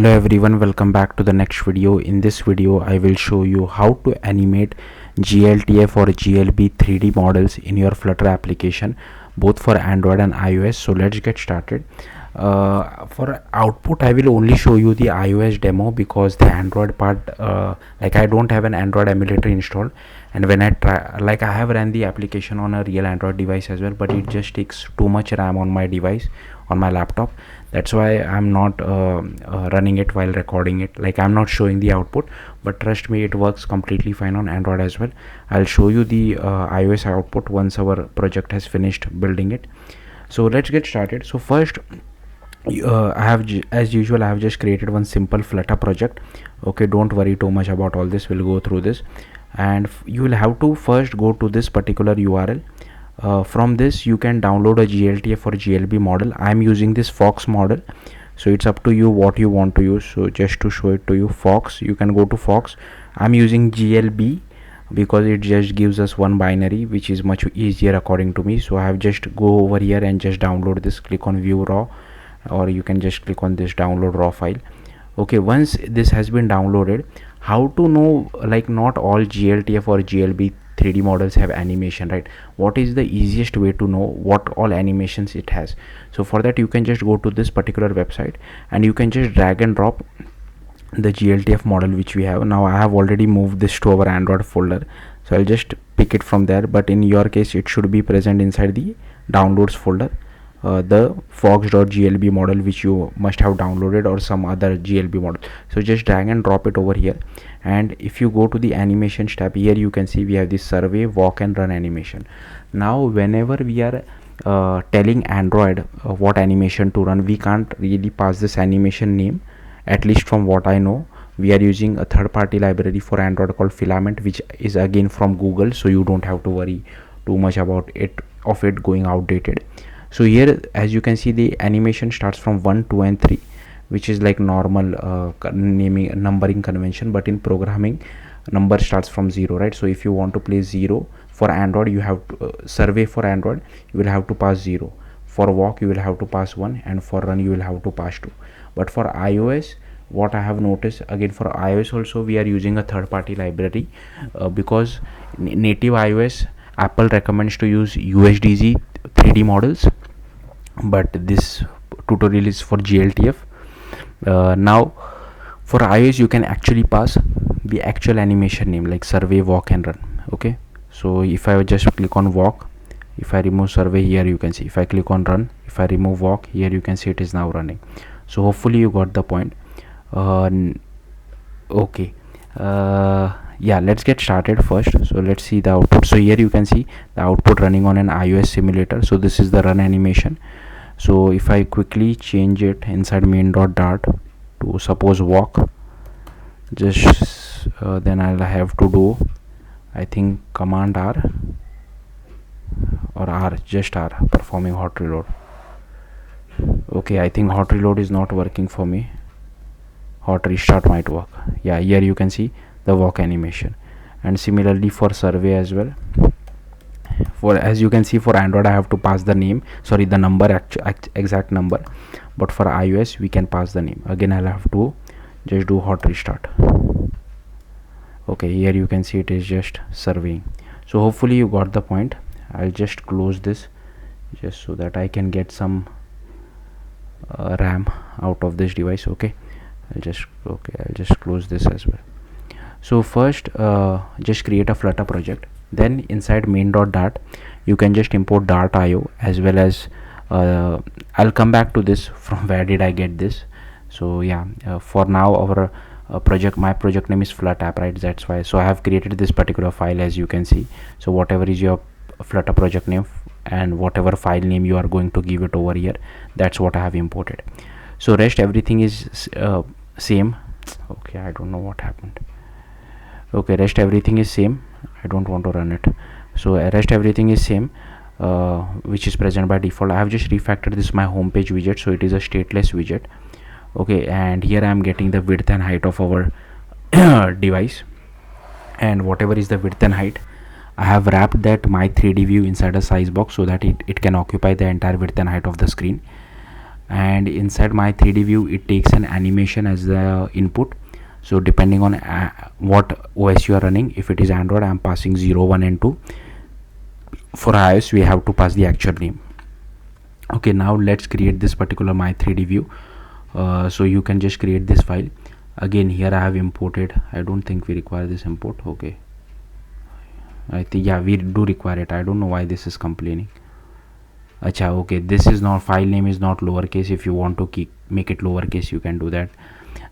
Hello everyone, welcome back to the next video. In this video I will show you how to animate GLTF or GLB 3D models in your Flutter application, both for Android and iOS. So let's get started. For output I will only show you the iOS demo because the Android part, I don't have an Android emulator installed, and when I try, I have ran the application on a real Android device as well, but it just takes too much RAM on my device, on my laptop. That's why I'm not running it while recording it. I'm not showing the output, but trust me, it works completely fine on Android as well. I'll show you the iOS output once our project has finished building it. So let's get started. So first, as usual, I have just created one simple Flutter project. Okay, don't worry too much about all this, we'll go through this, and you will have to first go to this particular URL. From this you can download a GLTF or GLB model. I'm using this Fox model, so it's up to you what you want to use. So just to show it to you, Fox, you can go to Fox. I'm using GLB because it just gives us one binary, which is much easier according to me. So I have just go over here and just download this. Click on view raw, or you can just click on this download raw file. Okay, once this has been downloaded, how to know, not all GLTF or GLB 3D models have animation, right? What is the easiest way to know what all animations it has? So for that you can just go to this particular website and you can just drag and drop the GLTF model which we have. Now I have already moved this to our Android folder, so I'll just pick it from there, but in your case it should be present inside the downloads folder, the fox.glb model which you must have downloaded, or some other GLB model. So just drag and drop it over here, and if you go to the animations tab, here you can see we have this survey, walk and run animation. Now whenever we are telling Android what animation to run, we can't really pass this animation name. At least from what I know, we are using a third-party library for Android called Filament, which is again from Google, so you don't have to worry too much about it going outdated. So here, as you can see, the animation starts from 1, 2 and 3, which is like normal numbering convention, but in programming number starts from 0, right? So if you want to place 0 for Android, you have to, survey for Android, you will have to pass 0. For walk you will have to pass 1, and for run you will have to pass 2. But for iOS, what I have noticed, again for iOS also we are using a third-party library, because native iOS, Apple recommends to use USDZ 3D models, but this tutorial is for GLTF. Now for iOS you can actually pass the actual animation name, like survey, walk and run. Okay, so if I just click on walk, if I remove survey, here you can see, if I click on run, if I remove walk, here you can see it is now running. So hopefully you got the point. Okay, yeah, let's get started first. So let's see the output. So here you can see the output running on an iOS simulator. So this is the run animation. So if I quickly change it inside main.dart to suppose walk, just then I'll have to do, I think, command R or R, just R, performing hot reload. Okay, I think hot reload is not working for me. Hot restart might work. Yeah, here you can see the walk animation, and similarly for survey as well. For, as you can see, for Android I have to pass the name, sorry, the number, exact number, but for iOS we can pass the name. Again I'll have to just do hot restart. Okay, here you can see it is just surveying. So hopefully you got the point. I'll just close this just so that I can get some RAM out of this device. Okay, I'll just close this as well. So first, just create a Flutter project. Then inside main.dart you can just import dart.io, as well as I'll come back to this from where did I get this. So yeah, for now our my project name is Flutter app, right? That's why. So I have created this particular file, as you can see. So whatever is your Flutter project name and whatever file name you are going to give it over here, that's what I have imported. So rest everything is same. Okay, I don't know what happened. Okay, rest everything is same. I don't want to run it. So rest everything is same, which is present by default. I have just refactored this my home page widget, so it is a stateless widget. Okay, and here I am getting the width and height of our device, and whatever is the width and height, I have wrapped that my 3D view inside a size box so that it can occupy the entire width and height of the screen. and inside my 3D view it takes an animation as the input. So depending on what OS you are running, if it is Android, I am passing 0, 1 and 2. For iOS we have to pass the actual name. Okay, now let's create this particular my 3D view. So you can just create this file. Again, here I have imported, I don't think we require this import. Okay, I think yeah we do require it. I don't know why this is complaining. Acha, okay, this is not, file name is not lowercase. If you want to make it lowercase, you can do that.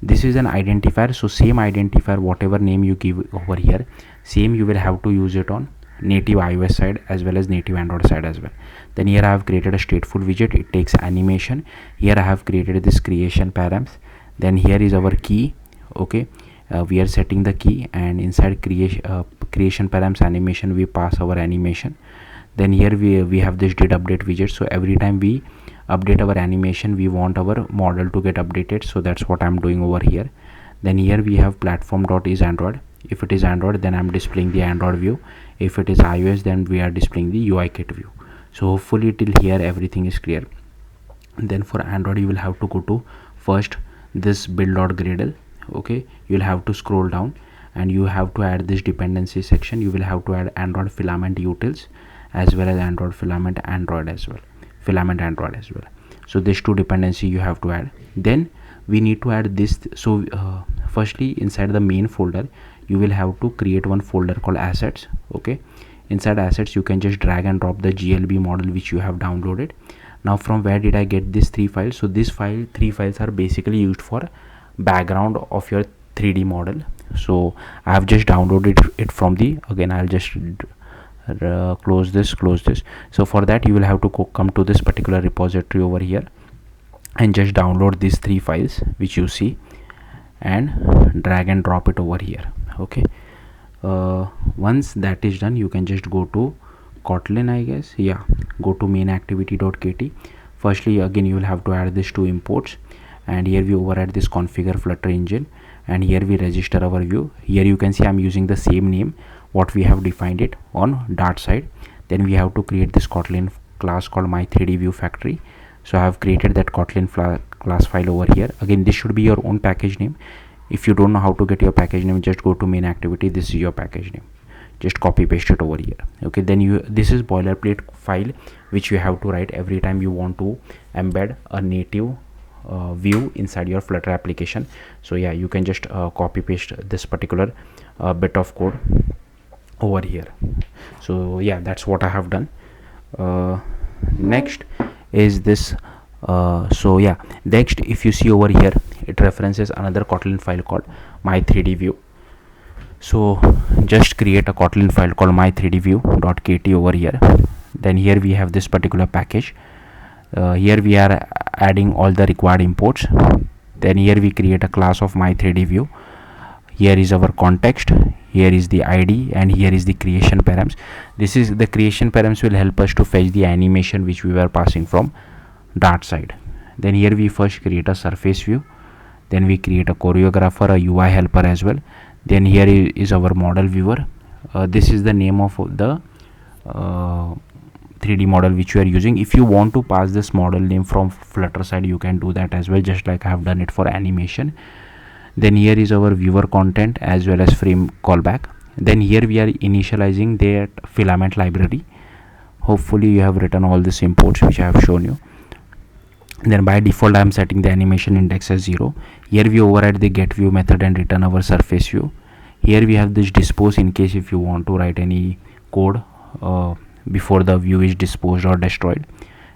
This is an identifier, so same identifier, whatever name you give over here, same you will have to use it on native iOS side as well as native Android side as well. Then here I have created a stateful widget, it takes animation. Here I have created this creation params. Then here is our key. Okay, we are setting the key, and inside creation params animation we pass our animation. Then here we have this did update widget, so every time we update our animation we want our model to get updated, so that's what I'm doing over here. Then here we have platform.is Android. If it is Android, then I'm displaying the Android view. If it is iOS, then we are displaying the UI kit view. So hopefully till here everything is clear. Then for Android you will have to go to first this build.gradle. Okay, you'll have to scroll down and you have to add this dependency section. You will have to add Android filament utils as well as Android filament Android as well, filament Android as well. So these two dependency you have to add. Then we need to add this. So firstly, inside the main folder you will have to create one folder called assets. Okay, inside assets you can just drag and drop the GLB model which you have downloaded. Now from where did I get these 3 files? So this three files are basically used for background of your 3D model. So I have just downloaded it from the, again I'll just close this. So for that you will have to come to this particular repository over here and just download these 3 files which you see and drag and drop it over here. Okay, once that is done you can just go to Kotlin, I guess. Yeah, go to main activity.kt. Firstly, again you will have to add these 2 imports, and here we override this configure Flutter engine, and here we register our view. Here you can see I'm using the same name what we have defined it on Dart side. Then we have to create this Kotlin class called my 3D view factory. So I have created that Kotlin class file over here. Again, this should be your own package name. If you don't know how to get your package name, just go to main activity. This is your package name, just copy paste it over here. Okay, then this is boilerplate file which you have to write every time you want to embed a native view inside your Flutter application. So yeah, you can just copy paste this particular bit of code over here. So yeah, that's what I have done. Next is this. So yeah, next if you see over here, it references another Kotlin file called my 3D view. So just create a Kotlin file called my 3D view.kt over here. Then here we have this particular package. Here we are adding all the required imports. Then here we create a class of my 3D view. Here is our context, here is the ID, and here is the creation params. This is the creation params will help us to fetch the animation which we were passing from Dart side. Then here we first create a surface view, then we create a choreographer, a UI helper as well. Then here is our model viewer. This is the name of the 3D model which you are using. If you want to pass this model name from Flutter side, you can do that as well, just like I have done it for animation. Then here is our viewer content as well as frame callback. Then here we are initializing their filament library. Hopefully you have written all these imports which I have shown you. Then by default I am setting the animation index as 0. Here we override the get view method and return our surface view. Here we have this dispose in case if you want to write any code before the view is disposed or destroyed.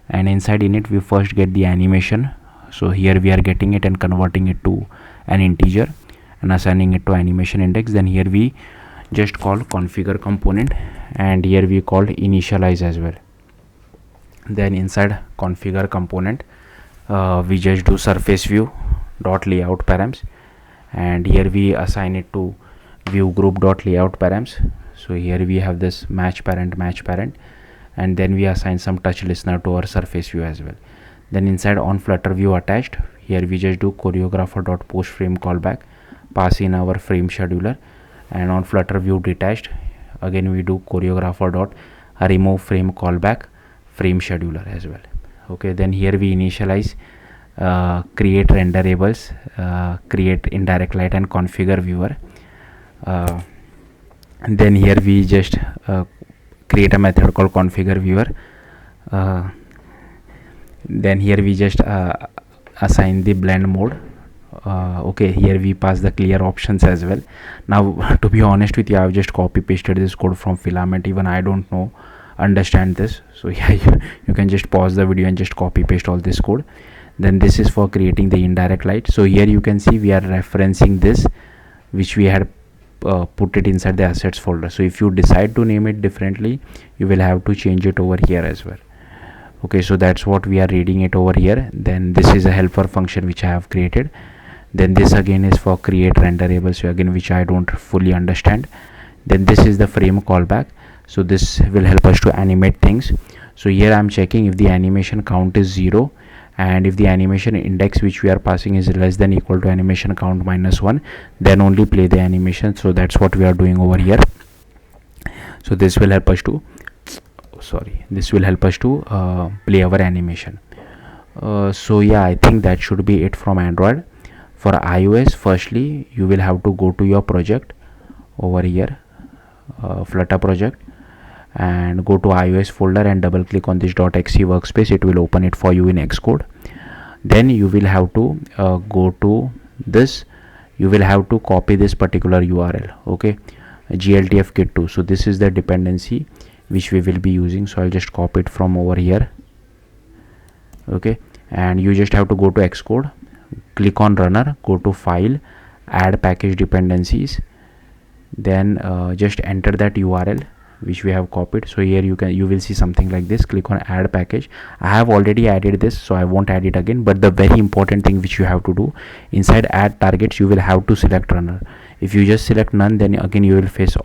And inside in it we first get the animation. So here we are getting it and converting it to an integer and assigning it to animation index. Then here we just call configure component, and here we called initialize as well. Then inside configure component we just do surface view dot layout params, and here we assign it to view group dot layout params. So here we have this match parent, and then we assign some touch listener to our surface view as well. Then inside on Flutter view attached, here we just do choreographer dot post frame callback, pass in our frame scheduler, and on Flutter view detached, again we do choreographer dot remove frame callback frame scheduler as well. Okay, then here we initialize create renderables, create indirect light, and configure viewer. And then here we just create a method called configure viewer. Then here we just assign the blend mode. Okay, here we pass the clear options as well. Now to be honest with you, I've just copy pasted this code from Filament. Even I don't understand this, so yeah, you can just pause the video and just copy paste all this code. Then this is for creating the indirect light. So here you can see we are referencing this, which we had put it inside the assets folder. So if you decide to name it differently, you will have to change it over here as well. Okay, so that's what we are reading it over here. Then this is a helper function which I have created. Then this again is for create renderable, so again which I don't fully understand. Then this is the frame callback, so this will help us to animate things. So here I'm checking if the animation count is 0, and if the animation index which we are passing is less than equal to animation count -1, then only play the animation. So that's what we are doing over here. So this will help us to play our animation. So yeah, I think that should be it from Android. For iOS, firstly you will have to go to your project over here, Flutter project, and go to iOS folder and double click on this .exe workspace. It will open it for you in Xcode. Then you will have to go to this, you will have to copy this particular URL, okay, GLTF kit 2. so this is the dependency which we will be using. So I'll just copy it from over here, okay, and you just have to go to Xcode, click on runner, go to file, add package dependencies, then just enter that URL which we have copied. So here you will see something like this. Click on add package. I have already added this, so I won't add it again. But the very important thing which you have to do, inside add targets you will have to select runner. If you just select none, then again you will face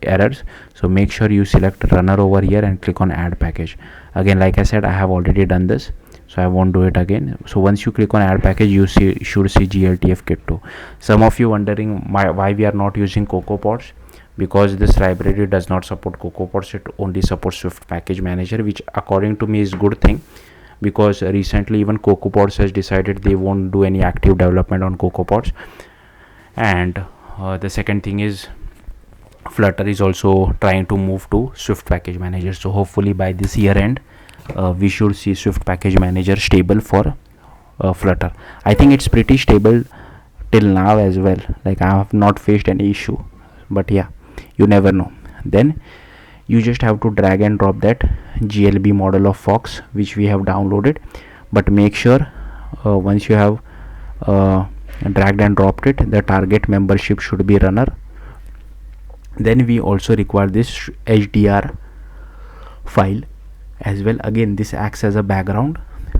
errors. So make sure you select runner over here and click on add package. Again, like I said, I have already done this, so I won't do it again. So once you click on add package, you should see GLTF kit 2. Some of you wondering why we are not using CocoaPods, because this library does not support CocoaPods. It only supports Swift package manager, which according to me is good thing, because recently even CocoaPods has decided they won't do any active development on CocoaPods. And the second thing is Flutter is also trying to move to Swift package manager. So hopefully by this year end we should see Swift package manager stable for Flutter. I think it's pretty stable till now as well. Like, I have not faced any issue, but yeah, you never know. Then you just have to drag and drop that GLB model of Fox which we have downloaded, but make sure once you have dragged and dropped it, the target membership should be runner. Then we also require this HDR file as well. Again, this acts as a background,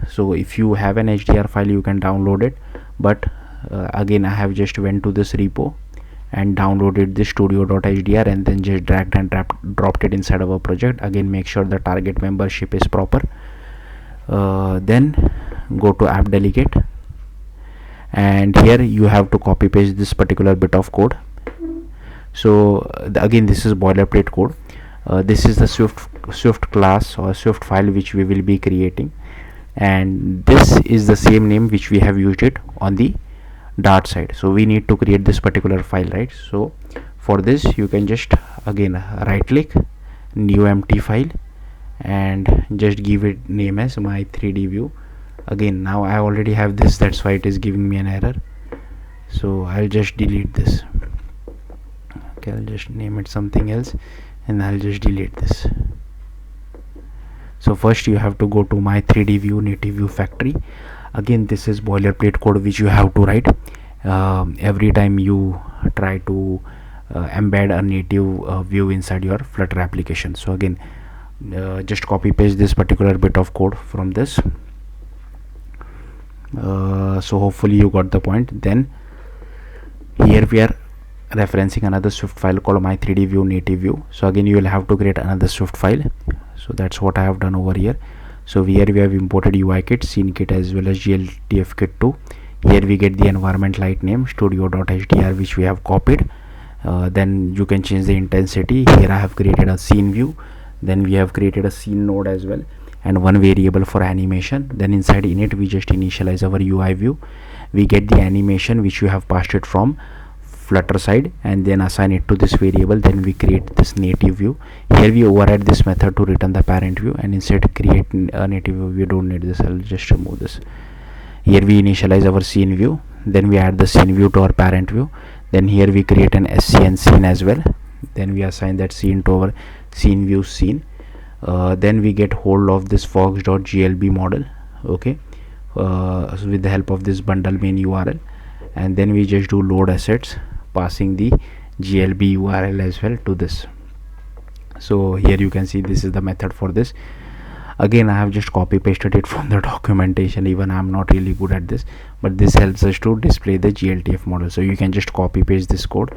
so if you have an HDR file you can download it, but again I have just went to this repo and downloaded this studio.hdr and then just dragged and dropped it inside our project. Again, make sure the target membership is proper. Then go to app delegate, and here you have to copy paste this particular bit of code. So again, this is boilerplate code. This is the Swift class or Swift file which we will be creating, and this is the same name which we have used it on the Dart side. So we need to create this particular file, right? So for this you can just again right click, new empty file, and just give it name as my 3D view. Again, now I already have this, that's why it is giving me an error. So I'll just delete this. Okay, I'll just name it something else and I'll just delete this. So first you have to go to my 3D view native view factory. Again, this is boilerplate code which you have to write every time you try to embed a native view inside your Flutter application. So again, just copy paste this particular bit of code from this. So hopefully you got the point. Then here we are referencing another Swift file called my 3D view native view. So again, you will have to create another Swift file. So that's what I have done over here. So here we have imported UI kit, scene kit, as well as GLTF kit 2. Here we get the environment light name studio.hdr which we have copied. Then you can change the intensity. Here I have created a scene view. Then we have created a scene node as well, and one variable for animation. Then inside init we just initialize our UI view. We get the animation which we have passed it from Flutter side, and then assign it to this variable. Then we create this native view. Here we override this method to return the parent view, and instead create a native view. We don't need this. I'll just remove this. Here we initialize our scene view, then we add the scene view to our parent view. Then here we create an SCN scene as well. Then we assign that scene to our scene view scene. Then we get hold of this fox.glb model, okay, so with the help of this bundle main URL, and then we just do load assets, passing the GLB URL as well to this. So here you can see this is the method for this. Again, I have just copy pasted it from the documentation. Even I'm not really good at this, but this helps us to display the GLTF model. So you can just copy paste this code.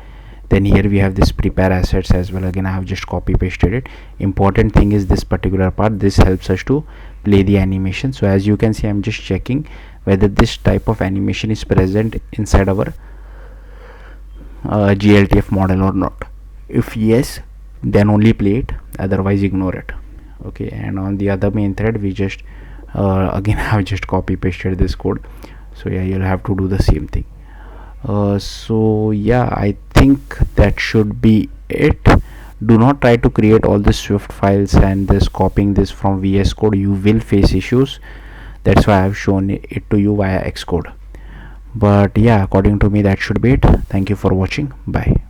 Then here we have this prepare assets as well. Again, I have just copy pasted it. Important thing is this particular part. This helps us to play the animation. So as you can see, I'm just checking whether this type of animation is present inside our GLTF model or not. If yes, then only play it, otherwise ignore it. Okay, and on the other main thread we just again I've just copy pasted this code. So yeah, you'll have to do the same thing. So yeah, I think that should be it. Do not try to create all the Swift files and this copying this from VS Code. You will face issues. That's why I've shown it to you via Xcode. But yeah, according to me that should be it. Thank you for watching. Bye.